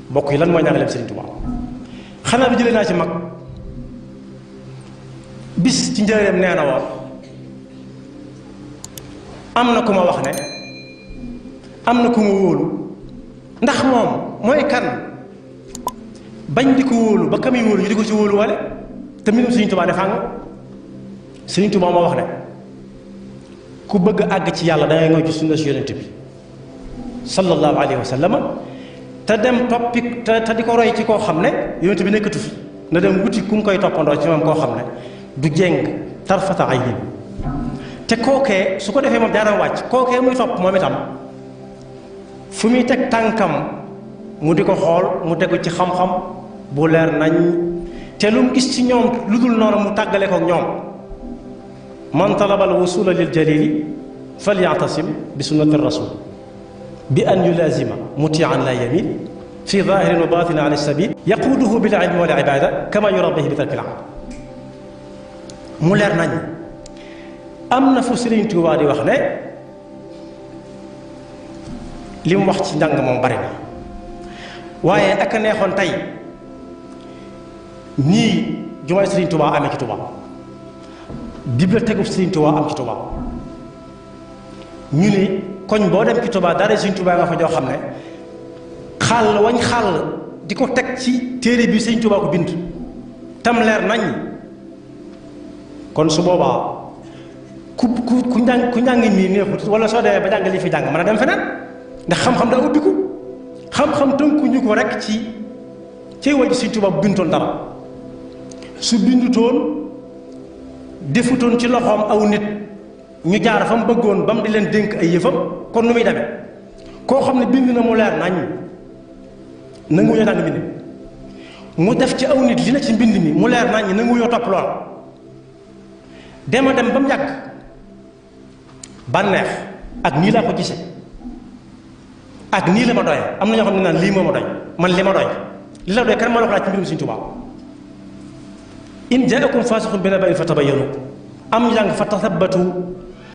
mbokk yi lan mooy njàngaleem Sëriñ Tuubaa xanaa bi jëlee naa ci mag bis ci njëreem nee na woon am na ku ma wax ne am na ku ma wóolu ndax moom mooy kan bañ di ko wóolu ba kami wóolu ñu di ko ci wóolu wale te mbirum Sëriñ Tuubaa ne fàng Sëriñ Tuubaa moo wax ne ku bëgg àgg ci yàlla dangay ngoo ci sunna si yonent bi sallallahu alayhi wa sallam te dem toppi te di ko roy ci koo xam ne yonent bi nekkatu fi na dem wuti ku mu koy toppandoo ci moom koo xam ne du jéng tarfata aynin te kookee su ko defee moom jaanam wàcc kookee muy topp moom itam fu muy teg tànkam mu di ko xool mu tegu ci xam-xam bu leer nañ te lu mu gis ci ñoom lu dul noonu mu tàggale ko ak ñoom man talaba al wusula lil jalili falyatasim bi sunnati rasul bi an yulazima mutian la yamil fi zahirin wa batinin an sabil yaquduhu bil ilmi wal ibada kama yurabbihi bi tarkil amal mu leer nañ am na fu Sëriñ Tuubaa di wax ne li mu wax ci njàng moom bari na waaye ak a neexoon tey nii jumaay Sëriñ Tuubaa amee ci Tuubaa bibliothèque Sëriñ Tuubaa am ci Tuubaa ñu ni koñ boo dem ci Tuubaa daara Sëriñ Tuubaa nga fa joo xam ne xàll wañ xàll di ko teg ci téere bi Sëriñ Tuubaa ko bind tam leer nañ kon su boobaa ku njàng mii neexut wala soo demee ba jàng li fi jàng mën a dem feneen ndax xam-xam daa ubbiku xam-xam tënkuñu ko rek ci way Sëriñ Tuubaa bu bindoon dara su bindutoon defutoon ci loxoom aw nit ñu jaar fa mu bëggoon ba mu di leen dénk ay yëfam kon nu muy demee koo xam ne bind na mu leer nañ nanguwuñoo jàng mbind mu def ci aw nit li na ci mbind mi mu leer nañ nanguwuñoo topp lool dema dem ba mu yàgg bànneex ak nii laa ko gise ak nii la ma doy am na ñoo xam ne naan lii moo ma doy man li ma doy li la doy kan moo la ko laaj ci mbirum Sëriñ Tuubaa in jaakum faasiqun bi naba'in fatabayyanu am njàng fa tasabbatu